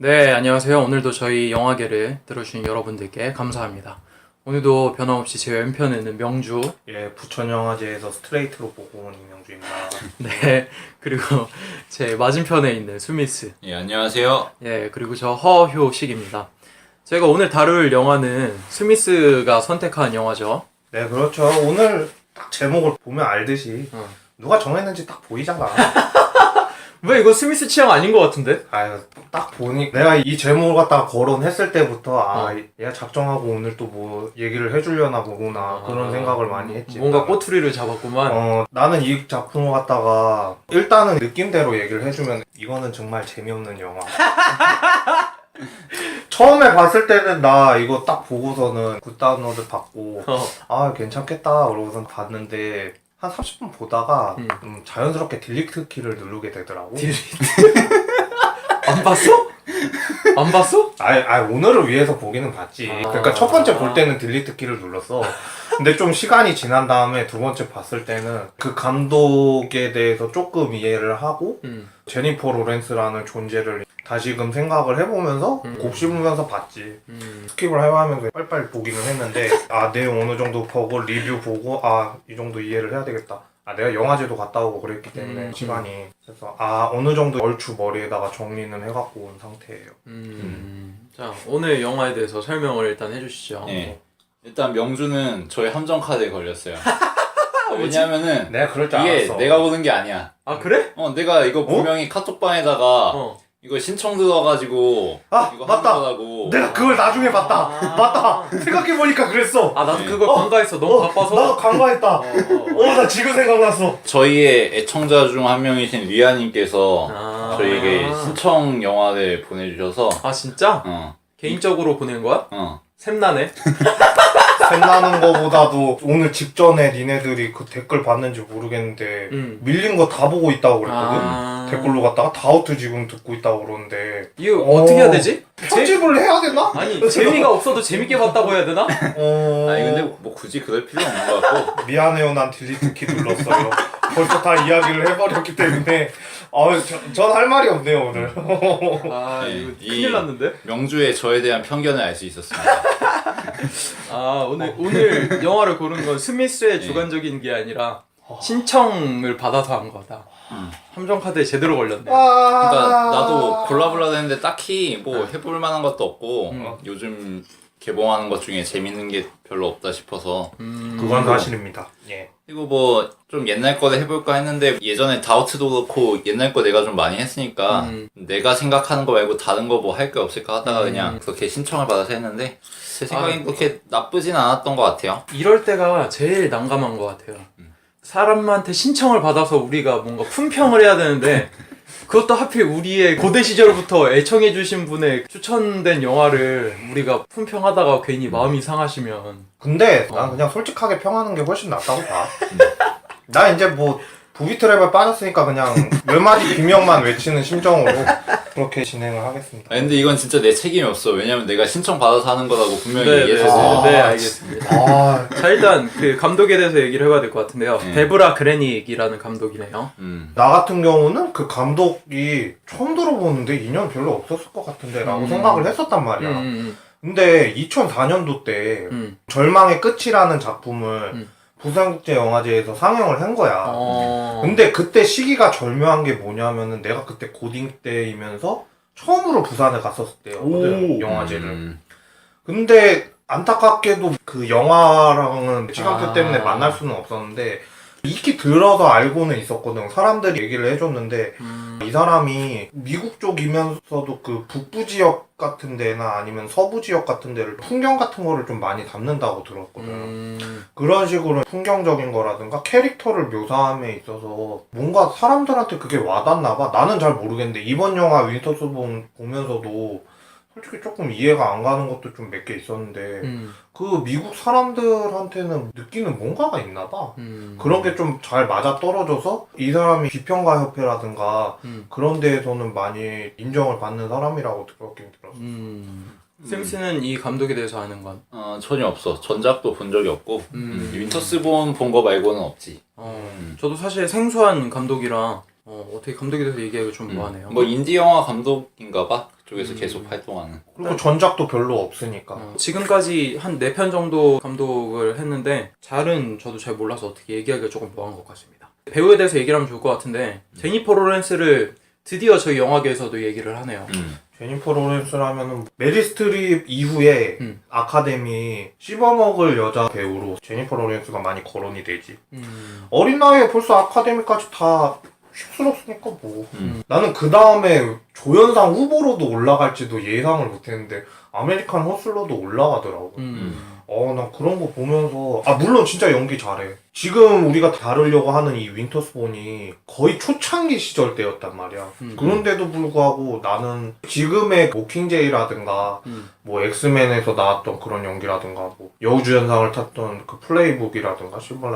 네, 안녕하세요. 오늘도 저희 영화계를 들어주신 여러분들께 감사합니다. 오늘도 변함없이 제 왼편에는 명주, 예, 부천영화제에서 스트레이트로 보고 온 이명주입니다. 네, 그리고 제 맞은편에 있는 수미스, 예, 안녕하세요. 예, 그리고 저 허효식입니다. 제가 오늘 다룰 영화는 수미스가 선택한 영화죠. 네, 그렇죠. 오늘 딱 제목을 보면 알듯이 누가 정했는지 딱 보이잖아. 왜 이거 스미스 취향 아닌 것 같은데? 아유, 딱 보니 내가 이 제목을 갖다가 거론했을 때부터 얘가 작정하고 오늘 또 뭐 얘기를 해주려나 보구나 그런 생각을 많이 했지. 뭔가 꼬투리를 잡았구만. 나는 이 작품을 갖다가 일단은 느낌대로 얘기를 해주면 이거는 정말 재미없는 영화. 처음에 봤을 때는 나 이거 딱 보고서는 굿 다운로드 받고 괜찮겠다 그러고선 봤는데 한 30분 보다가 자연스럽게 딜리트 키를 누르게 되더라고. 안 봤어? 안 봤어? 오늘을 위해서 보기는 봤지. 그러니까 첫 번째 볼 때는 딜리트 키를 눌렀어. 근데 좀 시간이 지난 다음에 두 번째 봤을 때는 그 감독에 대해서 조금 이해를 하고 제니퍼 로렌스라는 존재를 다시금 생각을 해보면서 곱씹으면서 봤지. 스킵을 하면서 빨리빨리 보기는 했는데 내용 어느 정도 보고 리뷰 보고 이 정도 이해를 해야 되겠다. 내가 영화제도 갔다 오고 그랬기 때문에 시간이 그래서 어느 정도 얼추 머리에다가 정리는 해갖고 온 상태예요. 자, 오늘 영화에 대해서 설명을 일단 해주시죠. 예. 일단 명주는 저희 함정 카드에 걸렸어요. 왜냐면은 내가 그럴 줄 이게 알았어. 내가 보는 게 아니야. 아, 그래? 내가 이거 분명히 카톡방에다가 이거 신청 들어가지고 이거 맞다. 하는 거라고. 내가 그걸 나중에 봤다. 맞다. 생각해보니까 그랬어. 나도 그걸 간과했어. 너무 바빠서. 나도 간과했다. 나 지금 생각났어. 저희의 애청자 중 한 명이신 리아님께서 저희에게 신청 영화를 보내주셔서 진짜? 개인적으로 보낸 거야? 샘나네. 샘나는 거보다도 오늘 직전에 니네들이 그 댓글 봤는지 모르겠는데 밀린 거 다 보고 있다고 그랬거든. 댓글로 갔다가 다우트 지금 듣고 있다고 그러는데 이거 어떻게 해야 되지? 편집을 해야 되나? 아니 재미가 없어도 재밌게 봤다고 해야 되나? 아니 근데 뭐 굳이 그럴 필요 없는 것 같고. 미안해요, 난 딜리트 키 눌렀어요. 벌써 다 이야기를 해버렸기 때문에 전 할 말이 없네요 오늘. 이거 큰일 났는데? 명주의 저에 대한 편견을 알 수 있었습니다. 오늘 영화를 고른 건 스미스의 주관적인 게 아니라 신청을 받아서 한 거다. 함정 카드에 제대로 걸렸네. 그러니까 나도 골라보려고 했는데 딱히 뭐 해볼 만한 것도 없고 요즘 개봉하는 것 중에 재밌는 게 별로 없다 싶어서 그건 사실입니다. 예. 그리고 뭐 좀 옛날 거를 해볼까 했는데 예전에 다우트도 그렇고 옛날 거 내가 좀 많이 했으니까 내가 생각하는 거 말고 다른 거 뭐 할 게 없을까 하다가 그냥 그렇게 신청을 받아서 했는데 제 생각엔 그렇게 나쁘진 않았던 것 같아요. 이럴 때가 제일 난감한 것 같아요. 사람한테 신청을 받아서 우리가 뭔가 품평을 해야 되는데 그것도 하필 우리의 고대 시절부터 애청해주신 분의 추천된 영화를 우리가 품평하다가 괜히 마음이 상하시면. 근데 난 그냥 솔직하게 평하는 게 훨씬 낫다고 봐. 나 이제 뭐 부비 트랩에 빠졌으니까 그냥 몇 마디 비명만 외치는 심정으로 그렇게 진행을 하겠습니다. 근데 이건 진짜 내 책임이 없어. 왜냐면 내가 신청 받아서 하는 거라고 분명히 네, 얘기했었어요. 네, 알겠습니다. 자, 일단 그 감독에 대해서 얘기를 해봐야 될 것 같은데요. 데브라 그레닉이라는 감독이네요. 나 같은 경우는 그 감독이 처음 들어보는데 인연 별로 없었을 것 같은데 라고 생각을 했었단 말이야. 근데 2004년도 때 절망의 끝이라는 작품을 부산국제영화제에서 상영을 한 거야. 근데 그때 시기가 절묘한 게 뭐냐면은 내가 그때 고딩 때이면서 처음으로 부산에 갔었을 때였거든, 영화제를. 근데 안타깝게도 그 영화랑은 시간표 때문에 만날 수는 없었는데 익히 들어서 알고는 있었거든. 사람들이 얘기를 해줬는데 이 사람이 미국 쪽이면서도 그 북부 지역 같은 데나 아니면 서부 지역 같은 데를 풍경 같은 거를 좀 많이 담는다고 들었거든. 그런 식으로 풍경적인 거라든가 캐릭터를 묘사함에 있어서 뭔가 사람들한테 그게 와닿나 봐. 나는 잘 모르겠는데 이번 영화 윈터스본 보면서도 솔직히 조금 이해가 안 가는 것도 좀 몇 개 있었는데 그 미국 사람들한테는 느끼는 뭔가가 있나 봐. 그런 게 좀 잘 맞아 떨어져서 이 사람이 비평가 협회라든가 그런 데에서는 많이 인정을 받는 사람이라고 들었긴 들었어. 샘씨는 이 감독에 대해서 아는 건? 전혀 없어. 전작도 본 적이 없고 윈터스본 본 거 말고는 없지. 저도 사실 생소한 감독이라 어떻게 감독에 대해서 얘기하기가 좀 뭐하네요. 뭐 인디 영화 감독인가봐. 그쪽에서 계속 활동하는. 그리고 전작도 별로 없으니까. 지금까지 한 4편 정도 감독을 했는데 잘은 저도 잘 몰라서 어떻게 얘기하기가 조금 뭐한 것 같습니다. 배우에 대해서 얘기를 하면 좋을 것 같은데 제니퍼 로렌스를 드디어 저희 영화계에서도 얘기를 하네요. 제니퍼 로렌스라면은 메리 스트립 이후에 아카데미 씹어먹을 여자 배우로 제니퍼 로렌스가 많이 거론이 되지. 어린 나이에 벌써 아카데미까지 다 휩쓸었으니까 뭐. 나는 그 다음에 조연상 후보로도 올라갈지도 예상을 못했는데 아메리칸 허슬러도 올라가더라고. 난 그런 거 보면서 물론 진짜 연기 잘해. 지금 우리가 다루려고 하는 이 윈터스본이 거의 초창기 시절 때였단 말이야. 그런데도 불구하고 나는 지금의 모킹제이라든가 뭐 엑스맨에서 나왔던 그런 연기라든가 뭐 여우주연상을 탔던 그 플레이북이라든가 실버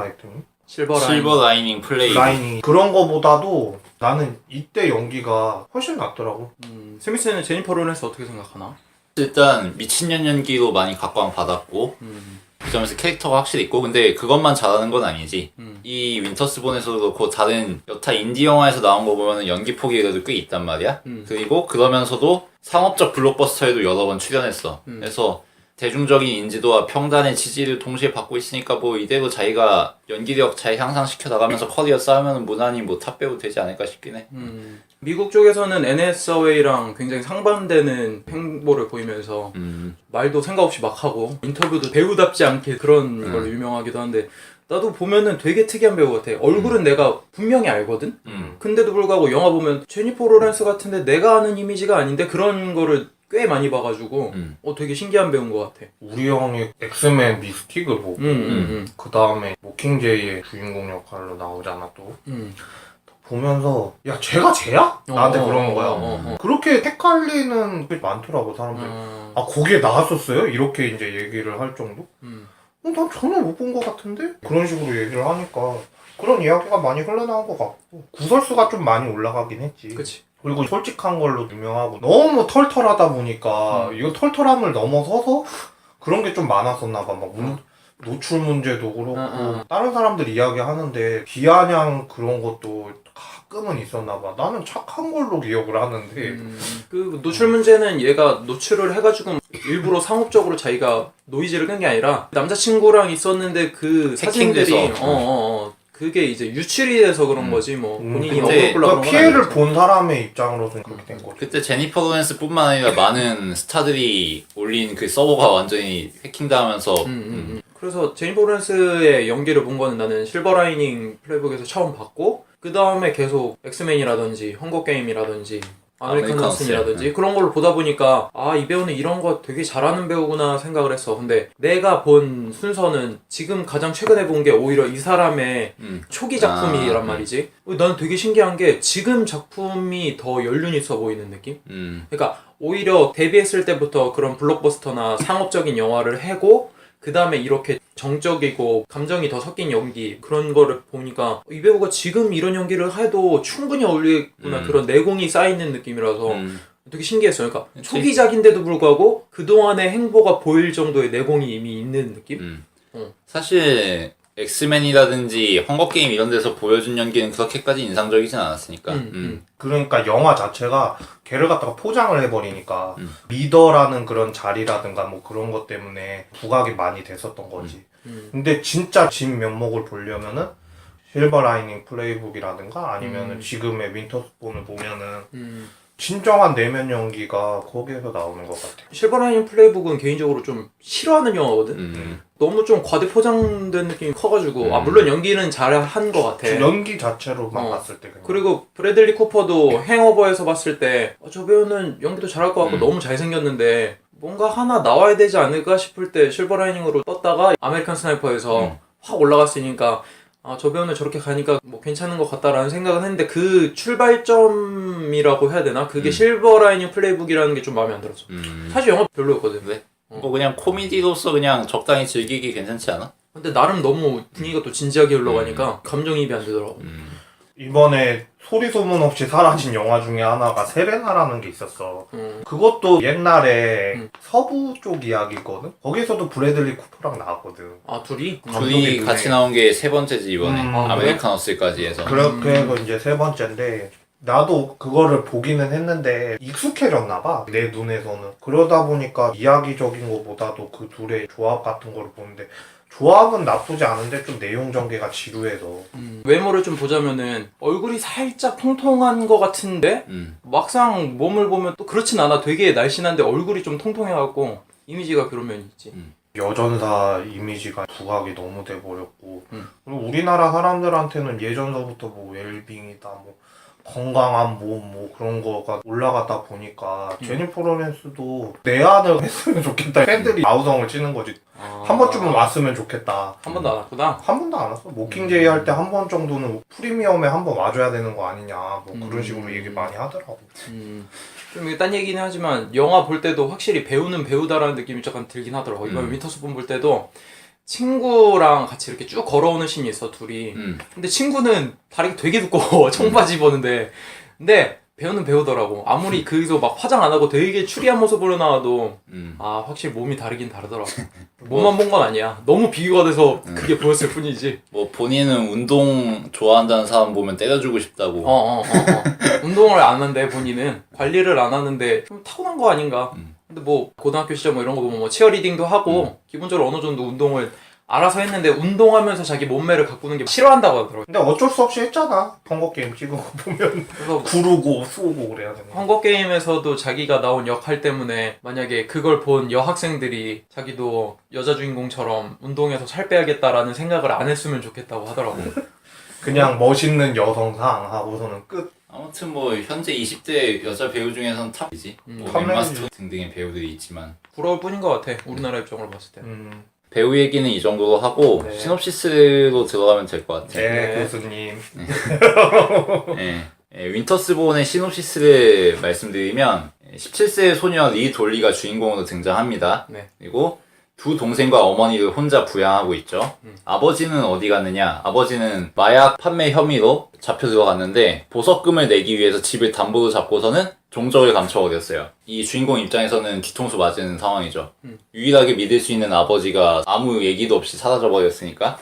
라이닝 플레이. 라인이 그런 거보다도 나는 이때 연기가 훨씬 낫더라고. 스미스는 제니퍼 로렌스 어떻게 생각하나? 일단 미친년 연기로 많이 각광 받았고 그 점에서 캐릭터가 확실히 있고 근데 그것만 잘하는 건 아니지. 이 윈터스본에서도 그렇고 다른 여타 인디 영화에서 나온 거 보면 연기 폭이 그래도 꽤 있단 말이야. 그리고 그러면서도 상업적 블록버스터에도 여러 번 출연했어. 그래서 대중적인 인지도와 평단의 지지를 동시에 받고 있으니까 뭐 이대로 자기가 연기력 잘 향상시켜 나가면서 커리어 쌓으면 무난히 뭐 탑배우 되지 않을까 싶긴 해. 미국 쪽에서는 애네 해서웨이랑 굉장히 상반되는 행보를 보이면서 말도 생각 없이 막 하고 인터뷰도 배우답지 않게 그런 걸로 유명하기도 한데 나도 보면은 되게 특이한 배우 같아. 얼굴은 내가 분명히 알거든? 근데도 불구하고 영화 보면 제니퍼 로렌스 같은데 내가 아는 이미지가 아닌데 그런 거를 꽤 많이 봐가지고 되게 신기한 배우인 것 같아. 우리 형이 엑스맨 미스틱을 보고 그 다음에 모킹제이의 주인공 역할로 나오잖아 또. 보면서 야 쟤가 쟤야? 나한테 그러는 거야. 그렇게 헷갈리는 게 많더라고 사람들이. 거기에 나왔었어요? 이렇게 이제 얘기를 할 정도? 난 전혀 못 본 것 같은데? 그런 식으로 얘기를 하니까 그런 이야기가 많이 흘러나온 것 같고 구설수가 좀 많이 올라가긴 했지. 그치. 그리고 솔직한 걸로 유명하고 너무 털털하다 보니까 이거 털털함을 넘어서서 그런 게 좀 많았었나 봐. 막 노출 문제도 그렇고 다른 사람들 이야기하는데 비아냥 그런 것도 가끔은 있었나 봐. 나는 착한 걸로 기억을 하는데 그 노출 문제는 얘가 노출을 해가지고 일부러 상업적으로 자기가 노이즈를 끈 게 아니라 남자친구랑 있었는데 그 사진들이 그게 이제 유출이 돼서 그런 거지 뭐 본인이 근데 억울하고 그 피해를 본 사람의 입장으로서는 그렇게 된 거지. 그때 제니퍼 로렌스 뿐만 아니라 많은 스타들이 올린 그 서버가 완전히 해킹당하면서 그래서 제니퍼 로렌스의 연기를 본 거는 나는 실버 라이닝 플레이북에서 처음 봤고 그 다음에 계속 엑스맨이라든지 헝거게임이라든지 아메리칸 허슨이라든지 그런 걸 보다 보니까 이 배우는 이런 거 되게 잘하는 배우구나 생각을 했어. 근데 내가 본 순서는 지금 가장 최근에 본 게 오히려 이 사람의 초기 작품이란 말이지. 나는 되게 신기한 게 지금 작품이 더 연륜 있어 보이는 느낌? 그러니까 오히려 데뷔했을 때부터 그런 블록버스터나 상업적인 영화를 해고 그 다음에 이렇게 정적이고 감정이 더 섞인 연기 그런 거를 보니까 이 배우가 지금 이런 연기를 해도 충분히 어울리구나 그런 내공이 쌓이는 느낌이라서 되게 신기했어요. 그러니까 초기작인데도 불구하고 그동안의 행보가 보일 정도의 내공이 이미 있는 느낌? 사실 엑스맨이라든지 헝거게임 이런 데서 보여준 연기는 그렇게까지 인상적이진 않았으니까 그러니까 영화 자체가 걔를 갖다가 포장을 해버리니까 리더라는 그런 자리라든가 뭐 그런 것 때문에 부각이 많이 됐었던 거지. 근데 진짜 진 면목을 보려면은 실버 라이닝 플레이북이라든가 아니면은 지금의 윈터스본을 보면은 진정한 내면 연기가 거기에서 나오는 것 같아. 실버 라이닝 플레이북은 개인적으로 좀 싫어하는 영화거든? 너무 좀 과대 포장된 느낌이 커가지고 물론 연기는 잘한 것 같아. 연기 자체로만 봤을 때 그냥. 그리고 브래들리 쿠퍼도 행오버에서 봤을 때 저 배우는 연기도 잘할 것 같고 너무 잘생겼는데 뭔가 하나 나와야 되지 않을까 싶을 때 실버 라이닝으로 떴다가 아메리칸 스나이퍼에서 확 올라갔으니까 저 배우는 저렇게 가니까 뭐 괜찮은 것 같다라는 생각은 했는데 그 출발점이라고 해야 되나? 그게 실버 라이닝 플레이북이라는 게 좀 마음에 안 들었어. 사실 영화 별로였거든. 왜? 뭐 그냥 코미디로서 그냥 적당히 즐기기 괜찮지 않아? 근데 나름 너무 분위기가 또 진지하게 흘러가니까 감정이입이 안 되더라고. 이번에 소리 소문 없이 사라진 영화 중에 하나가 세레나라는 게 있었어. 그것도 옛날에 서부 쪽 이야기거든. 거기서도 브래들리 쿠퍼랑 나왔거든. 아 둘이? 둘이 같이 나온 게 세 번째지 이번에. 아, 아메리카노스까지 해서. 그렇게 해서 이제 세 번째인데 나도 그거를 보기는 했는데 익숙해졌나 봐. 내 눈에서는. 그러다 보니까 이야기적인 것보다도 그 둘의 조합 같은 걸 보는데 조합은 나쁘지 않은데 좀 내용 전개가 지루해서. 외모를 좀 보자면은 얼굴이 살짝 통통한 것 같은데 막상 몸을 보면 또 그렇진 않아. 되게 날씬한데 얼굴이 좀 통통해갖고 이미지가 그런 면이 있지. 여전사 이미지가 부각이 너무 돼버렸고 그리고 우리나라 사람들한테는 예전서부터 뭐 웰빙이다 뭐 건강한 몸 뭐 그런 거가 올라가다 보니까 제니퍼 로렌스도 내한을 했으면 좋겠다. 팬들이 아우성을 치는 거지. 한 번쯤은 왔으면 좋겠다. 한 번도 안 왔구나. 한 번도 안 왔어. 모킹제이 할 때 한 번 정도는 프리미엄에 한 번 와줘야 되는 거 아니냐 뭐 그런 식으로 얘기 많이 하더라고. 좀 이게 딴 얘기는 하지만 영화 볼 때도 확실히 배우는 배우다라는 느낌이 약간 들긴 하더라고. 이번 윈터스폰 볼 때도 친구랑 같이 이렇게 쭉 걸어오는 씬이 있어 둘이. 근데 친구는 다리가 되게 두꺼워. 청바지 입었는데 근데 배우는 배우더라고. 아무리 거기서 막 화장 안 하고 되게 추리한 모습으로 나와도 아 확실히 몸이 다르긴 다르더라고. 몸만 본 건 아니야. 너무 비교가 돼서 그게 보였을 뿐이지. 뭐 본인은 운동 좋아한다는 사람 보면 때려주고 싶다고. 운동을 안 하는데 본인은 관리를 안 하는데 좀 타고난 거 아닌가. 근데 뭐 고등학교 시절 뭐 이런 거 보면 뭐 치어리딩도 하고 기본적으로 어느 정도 운동을 알아서 했는데 운동하면서 자기 몸매를 가꾸는 게 싫어한다고 하더라고요. 근데 어쩔 수 없이 했잖아. 헝거게임 찍은 거 보면 그래서 구르고 쏘고 그래야 되는 거. 헝거게임에서도 자기가 나온 역할 때문에 만약에 그걸 본 여학생들이 자기도 여자 주인공처럼 운동해서 살 빼야겠다라는 생각을 안 했으면 좋겠다고 하더라고. 그냥 멋있는 여성상 하고서는 끝. 아무튼 뭐 현재 20대 여자 배우 중에서는 탑이지. 뭐 탑라인이지. 엠마스톤 등등의 배우들이 있지만 부러울 뿐인 것 같아. 우리나라 입장으로 봤을 때. 배우 얘기는 이 정도로 하고 네. 시놉시스로 들어가면 될 것 같아. 네, 네. 교수님. 윈터스본의 시놉시스를 말씀드리면 17세 소녀 리 돌리가 주인공으로 등장합니다. 네. 그리고 두 동생과 어머니를 혼자 부양하고 있죠. 아버지는 어디 갔느냐? 아버지는 마약 판매 혐의로 잡혀 들어갔는데 보석금을 내기 위해서 집을 담보로 잡고서는 종적을 감춰버렸어요. 이 주인공 입장에서는 뒤통수 맞은 상황이죠. 유일하게 믿을 수 있는 아버지가 아무 얘기도 없이 사라져버렸으니까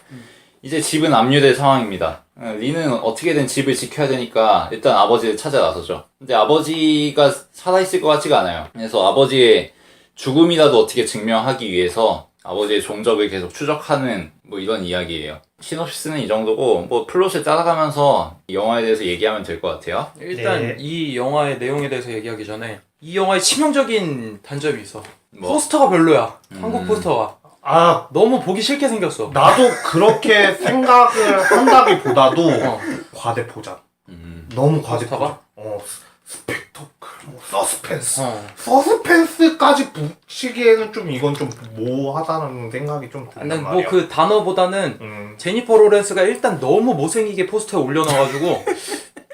이제 집은 압류될 상황입니다. 리는 어떻게든 집을 지켜야 되니까 일단 아버지를 찾아 나서죠. 근데 아버지가 살아있을 것 같지가 않아요. 그래서 아버지의 죽음이라도 어떻게 증명하기 위해서 아버지의 종적을 계속 추적하는 뭐 이런 이야기예요. 시놉시스는 이 정도고 뭐 플롯을 따라가면서 이 영화에 대해서 얘기하면 될 것 같아요. 일단 네. 이 영화의 내용에 대해서 얘기하기 전에 이 영화의 치명적인 단점이 있어. 뭐? 포스터가 별로야. 한국 포스터가. 아, 너무 보기 싫게 생겼어. 나도 그렇게 생각을 한다기보다도 과대 포장. 너무 과대 포장. 포스터가? 스펙터클, 뭐 서스펜스. 어. 서스펜스까지 붙이기에는 좀 이건 좀 모호하다는 생각이 좀 근데 든단 뭐 말이야. 그 단어보다는 제니퍼 로렌스가 일단 너무 못생기게 포스터에 올려놔가지고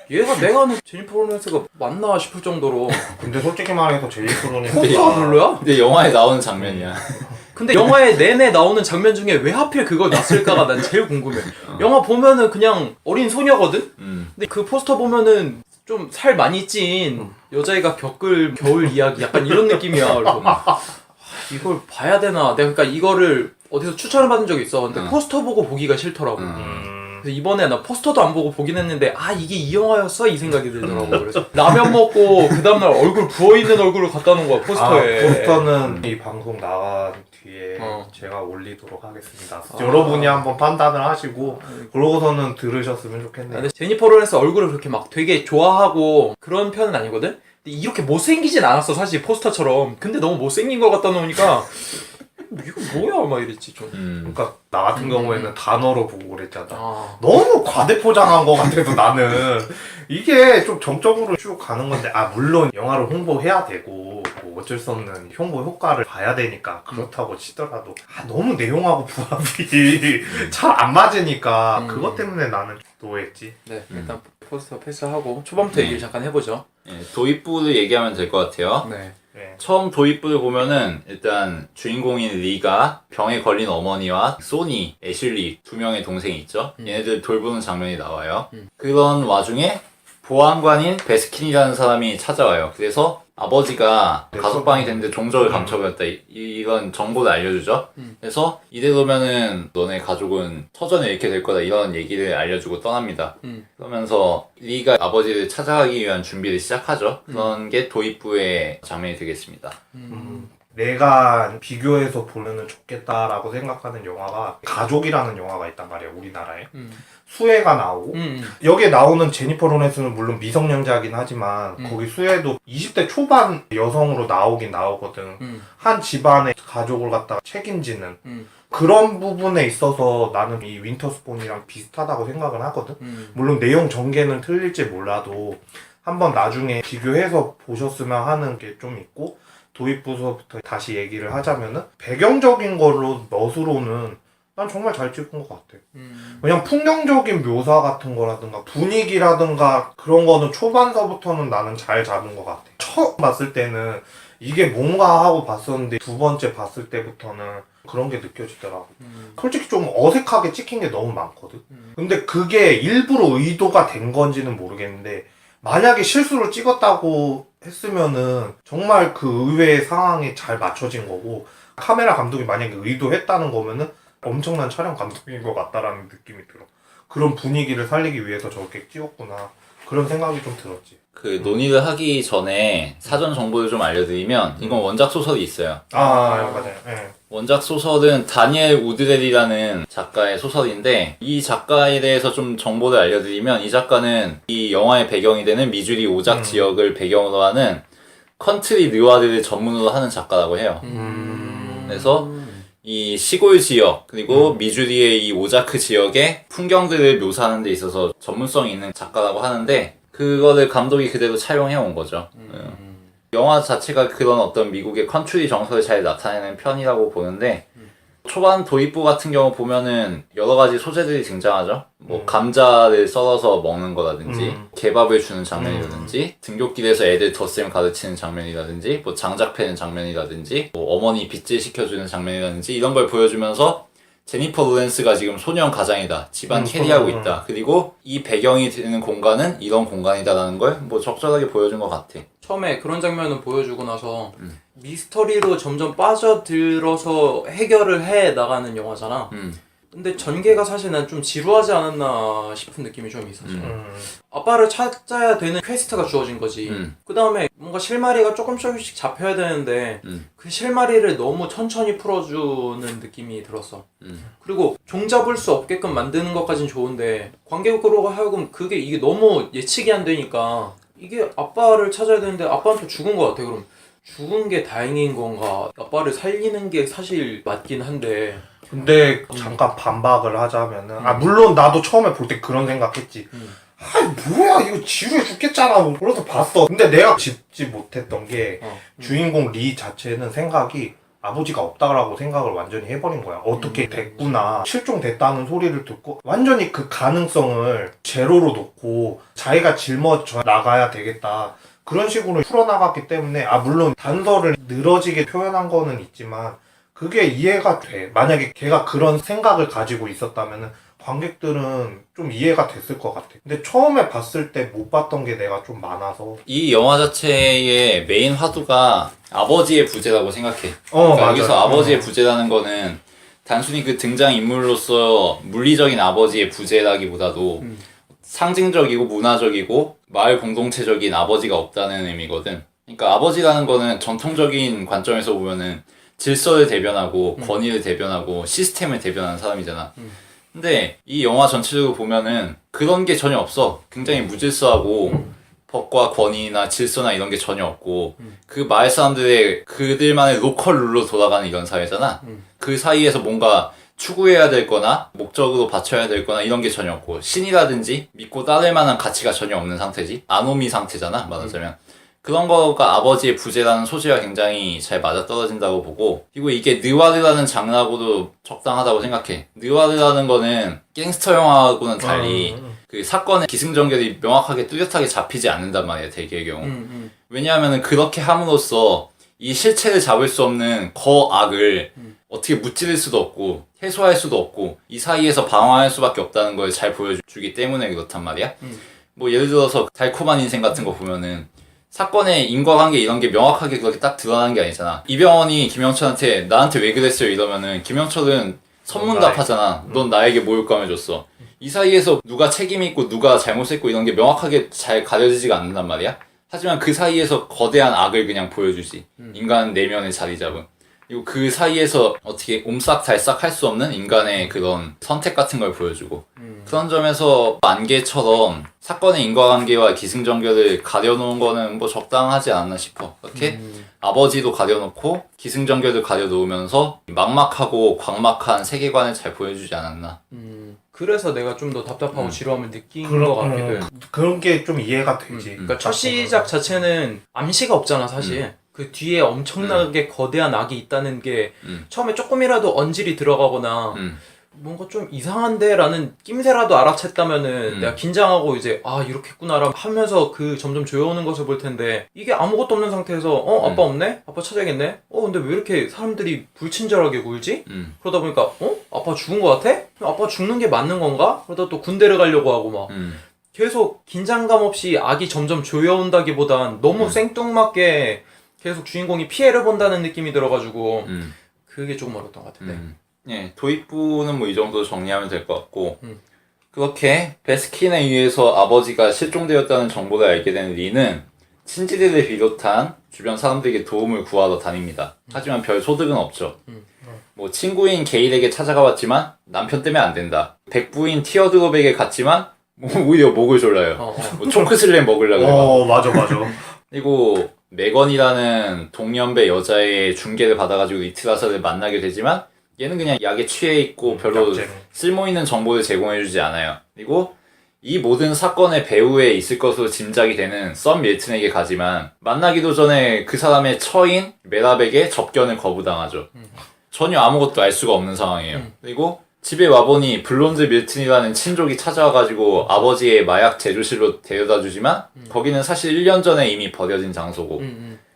얘가 내가 아는 제니퍼 로렌스가 맞나 싶을 정도로. 근데 솔직히 말해서 제이프로는 포스터가 별로야? 근데 영화에 나오는 장면이야. 근데 영화에 내내 나오는 장면 중에 왜 하필 그걸 놨을까가 난 제일 궁금해. 영화 보면은 그냥 어린 소녀거든? 근데 그 포스터 보면은 좀 살 많이 찐 여자애가 겪을 겨울 이야기 약간 이런 느낌이야. 그래서 이걸 봐야 되나? 내가 그러니까 이거를 어디서 추천을 받은 적이 있어. 근데 포스터 보고 보기가 싫더라고. 그래서 이번에 나 포스터도 안 보고 보긴 했는데 아 이게 이 영화였어? 이 생각이 들더라고. 그래서 라면 먹고 그 다음날 얼굴 부어있는 얼굴을 갖다 놓은 거야 포스터에. 포스터는 이 방송 나간 뒤에 제가 올리도록 하겠습니다. 여러분이 한번 판단을 하시고 그러고서는 들으셨으면 좋겠네요. 근데 제니퍼 로렌스 얼굴을 그렇게 막 되게 좋아하고 그런 편은 아니거든? 근데 이렇게 못생기진 않았어 사실 포스터처럼. 근데 너무 못생긴 걸 갖다 놓으니까 이거 뭐야 막 이랬지 좀. 그러니까 나 같은 경우에는 단어로 보고 그랬잖아. 너무 과대 포장한 것 같아서 나는 이게 좀 정적으로 쭉 가는 건데 물론 영화를 홍보해야 되고 뭐 어쩔 수 없는 홍보 효과를 봐야 되니까 그렇다고 치더라도 너무 내용하고 부합이 잘 안 맞으니까 그것 때문에 나는 노했지. 네 일단 포스터 패스하고 초반부터 얘기를 잠깐 해보죠. 도입부를 얘기하면 될 것 같아요. 네. 처음 도입부를 보면은 일단 주인공인 리가 병에 걸린 어머니와 소니, 애슐리 두 명의 동생이 있죠. 얘네들 돌보는 장면이 나와요. 그런 와중에 보안관인 베스킨이라는 사람이 찾아와요. 그래서 아버지가 네, 가석방이 됐는데 종적을 감춰버렸다. 이런 정보를 알려주죠. 그래서 이대로면은 너네 가족은 터전을 잃게 될 거다. 이런 얘기를 알려주고 떠납니다. 그러면서 리가 아버지를 찾아가기 위한 준비를 시작하죠. 그런 게 도입부의 장면이 되겠습니다. 내가 비교해서 보면은 좋겠다라고 생각하는 영화가 가족이라는 영화가 있단 말이야, 우리나라에. 수혜가 나오고 여기에 나오는 제니퍼 로렌스는 물론 미성년자긴 하지만 거기 수혜도 20대 초반 여성으로 나오긴 나오거든. 한 집안의 가족을 갖다가 책임지는 그런 부분에 있어서 나는 이 윈터스본이랑 비슷하다고 생각을 하거든. 물론 내용 전개는 틀릴지 몰라도 한번 나중에 비교해서 보셨으면 하는 게 좀 있고, 도입부서부터 다시 얘기를 하자면은 배경적인 걸로 멋으로는 난 정말 잘 찍은 것 같아. 그냥 풍경적인 묘사 같은 거라든가 분위기라든가 그런 거는 초반서부터는 나는 잘 잡은 것 같아. 처음 봤을 때는 이게 뭔가 하고 봤었는데 두 번째 봤을 때부터는 그런 게 느껴지더라고. 솔직히 좀 어색하게 찍힌 게 너무 많거든. 근데 그게 일부러 의도가 된 건지는 모르겠는데 만약에 실수로 찍었다고 했으면은 정말 그 의외의 상황에 잘 맞춰진 거고, 카메라 감독이 만약에 의도했다는 거면은 엄청난 촬영 감독인 것 같다라는 느낌이 들어. 그런 분위기를 살리기 위해서 저렇게 찍었구나, 그런 생각이 좀 들었지. 그 논의를 하기 전에 사전 정보를 좀 알려드리면 이건 원작 소설이 있어요. 맞아요. 네. 원작 소설은 다니엘 우드렐이라는 작가의 소설인데, 이 작가에 대해서 좀 정보를 알려드리면 이 작가는 이 영화의 배경이 되는 미주리 오작 지역을 배경으로 하는 컨트리 느와르를 전문으로 하는 작가라고 해요. 그래서 이 시골 지역 그리고 미주리의 이 오자크 지역의 풍경들을 묘사하는 데 있어서 전문성이 있는 작가라고 하는데, 그거를 감독이 그대로 차용해 온 거죠. 영화 자체가 그런 어떤 미국의 컨트리 정서를 잘 나타내는 편이라고 보는데, 초반 도입부 같은 경우 보면은 여러 가지 소재들이 등장하죠. 뭐 감자를 썰어서 먹는 거라든지 개밥을 주는 장면이라든지 등굣길에서 애들 덧셈 가르치는 장면이라든지 뭐 장작 패는 장면이라든지 뭐 어머니 빗질 시켜주는 장면이라든지 이런 걸 보여주면서 제니퍼 로렌스가 지금 소년 가장이다, 집안 캐리하고 있다, 그리고 이 배경이 되는 공간은 이런 공간이다라는 걸 뭐 적절하게 보여준 것 같아. 처음에 그런 장면을 보여주고 나서 미스터리로 점점 빠져들어서 해결을 해 나가는 영화잖아. 근데 전개가 사실 난 좀 지루하지 않았나 싶은 느낌이 좀 있었어. 아빠를 찾아야 되는 퀘스트가 주어진 거지. 그 다음에 뭔가 실마리가 조금씩 잡혀야 되는데 그 실마리를 너무 천천히 풀어주는 느낌이 들었어. 그리고 종잡을 수 없게끔 만드는 것까진 좋은데 관객으로 하여금 이게 너무 예측이 안 되니까, 이게 아빠를 찾아야 되는데 아빠는 또 죽은 것 같아. 그럼 죽은 게 다행인 건가? 아빠를 살리는 게 사실 맞긴 한데. 근데 잠깐 반박을 하자면은 물론 나도 처음에 볼 때 그런 생각했지. 뭐야 이거 지루해 죽겠잖아. 그래서 봤어. 근데 내가 짚지 못했던 게 주인공 리 자체는 생각이 아버지가 없다라고 생각을 완전히 해버린 거야. 어떻게 됐구나, 실종됐다는 소리를 듣고 완전히 그 가능성을 제로로 놓고 자기가 짊어져 나가야 되겠다, 그런 식으로 풀어나갔기 때문에 물론 단서를 늘어지게 표현한 거는 있지만 그게 이해가 돼. 만약에 걔가 그런 생각을 가지고 있었다면 관객들은 좀 이해가 됐을 것 같아. 근데 처음에 봤을 때 못 봤던 게 내가 좀 많아서. 이 영화 자체의 메인 화두가 아버지의 부재라고 생각해. 그러니까 여기서 아버지의 부재라는 거는 단순히 그 등장인물로서 물리적인 아버지의 부재라기보다도 상징적이고 문화적이고 마을 공동체적인 아버지가 없다는 의미거든. 그러니까 아버지라는 거는 전통적인 관점에서 보면은 질서를 대변하고 권위를 대변하고 시스템을 대변하는 사람이잖아. 근데 이 영화 전체적으로 보면은 그런 게 전혀 없어. 굉장히 무질서하고 법과 권위나 질서나 이런 게 전혀 없고 그 마을 사람들의 그들만의 로컬 룰로 돌아가는 이런 사회잖아. 그 사이에서 뭔가 추구해야 될 거나 목적으로 바쳐야 될 거나 이런 게 전혀 없고, 신이라든지 믿고 따를 만한 가치가 전혀 없는 상태지. 아노미 상태잖아, 말하자면. 그런 거가 아버지의 부재라는 소재와 굉장히 잘 맞아떨어진다고 보고, 그리고 이게 느와르라는 장르하고도 적당하다고 생각해. 느와르라는 거는 갱스터 영화하고는 달리 그 사건의 기승전결이 명확하게 뚜렷하게 잡히지 않는단 말이야, 대개의 경우. 왜냐하면 그렇게 함으로써 이 실체를 잡을 수 없는 거악을 어떻게 무찌를 수도 없고 해소할 수도 없고 이 사이에서 방황할 수밖에 없다는 걸 잘 보여주기 때문에 그렇단 말이야. 뭐 예를 들어서 달콤한 인생 같은 거 보면은 사건의 인과관계 이런 게 명확하게 그렇게 딱 드러나는 게 아니잖아. 이병헌이 김영철한테 나한테 왜 그랬어요 이러면은 김영철은 선문답하잖아. 넌 나에게 모욕감을 줬어. 이 사이에서 누가 책임 있고 누가 잘못했고 이런 게 명확하게 잘 가려지지가 않는단 말이야. 하지만 그 사이에서 거대한 악을 그냥 보여주지. 인간 내면에 자리 잡은. 그리고 그 사이에서 어떻게 옴싹달싹 할 수 없는 인간의 그런 선택 같은 걸 보여주고 그런 점에서 안개처럼 사건의 인과관계와 기승전결을 가려놓은 거는 뭐 적당하지 않나 싶어. 그렇게 아버지도 가려놓고 기승전결을 가려놓으면서 막막하고 광막한 세계관을 잘 보여주지 않았나. 그래서 내가 좀 더 답답하고 지루함을 느낀 것 같기도 해. 그런 게 좀 이해가 되지. 그러니까 첫 시작 자체는 암시가 없잖아 사실. 그 뒤에 엄청나게 거대한 악이 있다는 게 처음에 조금이라도 언질이 들어가거나 뭔가 좀 이상한데 라는 낌새라도 알아챘다면은 내가 긴장하고 이제 아 이렇겠구나 하면서 그 점점 조여오는 것을 볼 텐데 이게 아무것도 없는 상태에서 아빠 없네? 아빠 찾아야겠네? 근데 왜 이렇게 사람들이 불친절하게 굴지? 그러다 보니까 아빠 죽은 것 같아? 아빠 죽는 게 맞는 건가? 그러다 또 군대를 가려고 하고 막 계속 긴장감 없이 악이 점점 조여온다기보단 너무 생뚱맞게 계속 주인공이 피해를 본다는 느낌이 들어가지고 그게 조금 어려웠던 것 같은데. 예, 도입부는 뭐 이 정도 정리하면 될 것 같고 그렇게 베스킨에 의해서 아버지가 실종되었다는 정보를 알게 된 리는 친지들을 비롯한 주변 사람들에게 도움을 구하러 다닙니다. 하지만 별 소득은 없죠. 뭐 친구인 게일에게 찾아가 봤지만 남편 때문에 안 된다. 백부인 티어드롭에게 갔지만 오히려 목을 졸라요. 뭐 초크슬램 먹으려고 그래요. 맞아. 그리고 메건이라는 동년배 여자의 중개를 받아가지고 이트라사를 만나게 되지만 얘는 그냥 약에 취해 있고 별로 쓸모있는 정보를 제공해주지 않아요. 그리고 이 모든 사건의 배후에 있을 것으로 짐작이 되는 썸 밀튼에게 가지만 만나기도 전에 그 사람의 처인 메라백의 접견을 거부당하죠. 전혀 아무것도 알 수가 없는 상황이에요. 그리고 집에 와보니 블론드 밀튼이라는 친족이 찾아와가지고 아버지의 마약 제조실로 데려다주지만 거기는 사실 1년 전에 이미 버려진 장소고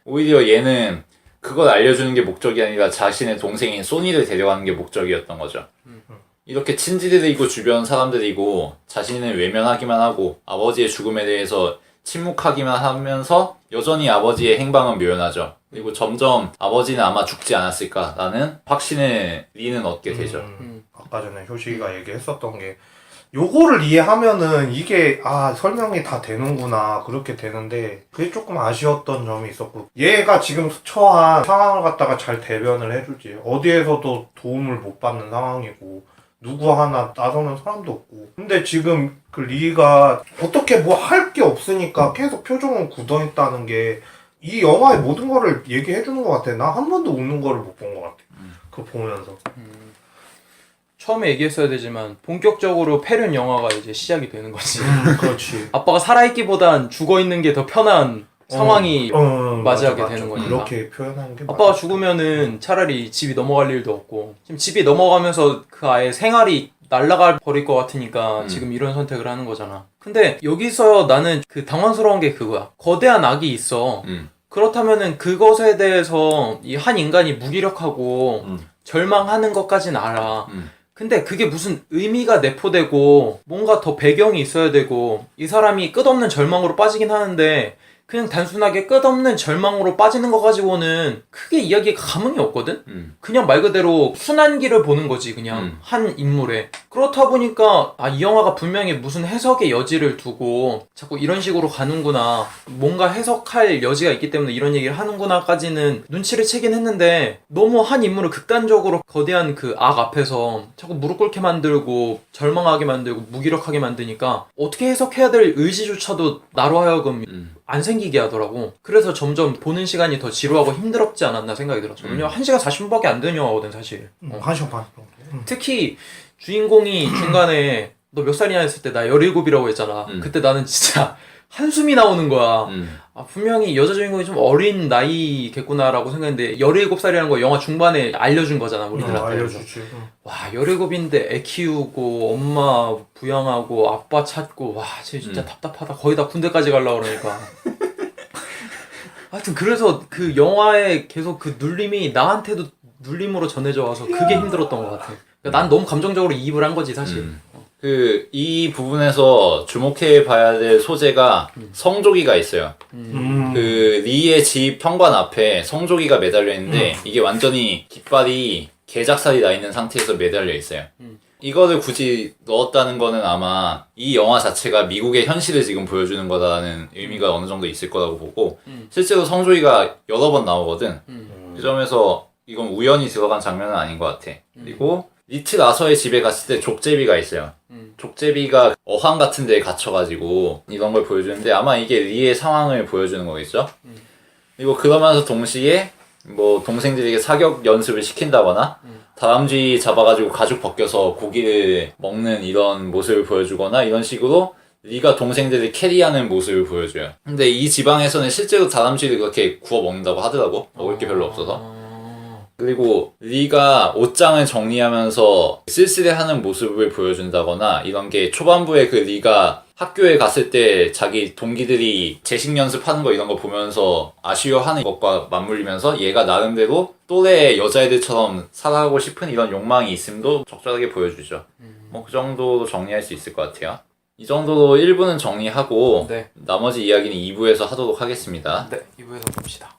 오히려 얘는 그걸 알려주는 게 목적이 아니라 자신의 동생인 소니를 데려가는 게 목적이었던 거죠. 이렇게 친지들이고 주변 사람들이고 자신을 외면하기만 하고 아버지의 죽음에 대해서 침묵하기만 하면서 여전히 아버지의 행방은 묘연하죠. 그리고 점점 아버지는 아마 죽지 않았을까라는 확신을 리는 얻게 되죠. 아까 전에 효식이가 얘기했었던 게 요거를 이해하면은 이게 설명이 다 되는구나 그렇게 되는데 그게 조금 아쉬웠던 점이 있었고 얘가 지금 처한 상황을 갖다가 잘 대변을 해주지 어디에서도 도움을 못 받는 상황이고 누구 하나 나서는 사람도 없고 근데 지금 그 리가 어떻게 뭐 할 게 없으니까 계속 표정은 굳어있다는 게 이 영화의 모든 거를 얘기해주는 것 같아. 나 한 번도 웃는 거를 못 본 것 같아. 그거 보면서. 처음에 얘기했어야 되지만 본격적으로 패륜 영화가 이제 시작이 되는 거지. 그렇지. 아빠가 살아있기보단 죽어있는 게 더 편한 상황이 맞이하게 되는 거니까. 이렇게 표현하는 게 아빠가 죽으면은 차라리 집이 넘어갈 일도 없고 지금 집이 넘어가면서 그 아예 생활이 날아가 버릴 것 같으니까 지금 이런 선택을 하는 거잖아. 근데 여기서 나는 그 당황스러운 게 그거야. 거대한 악이 있어. 그렇다면은 그것에 대해서 이 한 인간이 무기력하고 절망하는 것까진 알아. 근데 그게 무슨 의미가 내포되고 뭔가 더 배경이 있어야 되고 이 사람이 끝없는 절망으로 빠지긴 하는데 그냥 단순하게 끝없는 절망으로 빠지는 거 가지고는 크게 이야기가 감흥이 없거든? 그냥 말 그대로 순환기를 보는 거지 그냥 한 인물에. 그렇다 보니까 이 영화가 분명히 무슨 해석의 여지를 두고 자꾸 이런 식으로 가는구나 뭔가 해석할 여지가 있기 때문에 이런 얘기를 하는구나 까지는 눈치를 채긴 했는데 너무 한 인물을 극단적으로 거대한 그 악 앞에서 자꾸 무릎 꿇게 만들고 절망하게 만들고 무기력하게 만드니까 어떻게 해석해야 될 의지조차도 나로 하여금 안 생기게 하더라고. 그래서 점점 보는 시간이 더 지루하고 힘들었지 않았나 생각이 들었어. 왜냐면 1시간 40분밖에 안 되는 영화거든 사실. 1시간 반 정도. 특히 주인공이 중간에 너 몇 살이냐 했을 때 나 17이라고 했잖아. 그때 나는 진짜 한숨이 나오는 거야. 분명히 여자 주인공이 좀 어린 나이겠구나라고 생각했는데 17살이라는 거 영화 중반에 알려준 거잖아 우리들한테. 알려주지. 와 17인데 애 키우고 엄마 부양하고 아빠 찾고 와 진짜 답답하다. 거의 다 군대까지 가려고 그러니까. 하여튼 그래서 그 영화에 계속 그 눌림이 나한테도 눌림으로 전해져 와서 그게 힘들었던 것 같아. 그러니까 난 너무 감정적으로 이입을 한 거지 사실. 이 부분에서 주목해 봐야 될 소재가 성조기가 있어요. 리의 집 현관 앞에 성조기가 매달려 있는데 이게 완전히 깃발이 개작살이 나 있는 상태에서 매달려 있어요. 이거를 굳이 넣었다는 거는 아마 이 영화 자체가 미국의 현실을 지금 보여주는 거다라는 의미가 어느 정도 있을 거라고 보고 실제로 성조기가 여러 번 나오거든. 그 점에서 이건 우연히 들어간 장면은 아닌 것 같아. 그리고 리틀 아서의 집에 갔을 때 족제비가 있어요. 족제비가 어항 같은 데에 갇혀가지고 이런 걸 보여주는데 아마 이게 리의 상황을 보여주는 거겠죠? 그리고 그러면서 동시에 뭐 동생들에게 사격 연습을 시킨다거나 다람쥐 잡아가지고 가죽 벗겨서 고기를 먹는 이런 모습을 보여주거나 이런 식으로 리가 동생들을 캐리하는 모습을 보여줘요. 근데 이 지방에서는 실제로 다람쥐를 그렇게 구워 먹는다고 하더라고. 먹을 게 별로 없어서. 그리고 리가 옷장을 정리하면서 쓸쓸해하는 모습을 보여준다거나 이런 게 초반부에 그 리가 학교에 갔을 때 자기 동기들이 제식 연습하는 거 이런 거 보면서 아쉬워하는 것과 맞물리면서 얘가 나름대로 또래 여자애들처럼 살아가고 싶은 이런 욕망이 있음도 적절하게 보여주죠. 뭐 그 정도로 정리할 수 있을 것 같아요. 이 정도로 1부는 정리하고 네. 나머지 이야기는 2부에서 하도록 하겠습니다. 네, 2부에서 봅시다.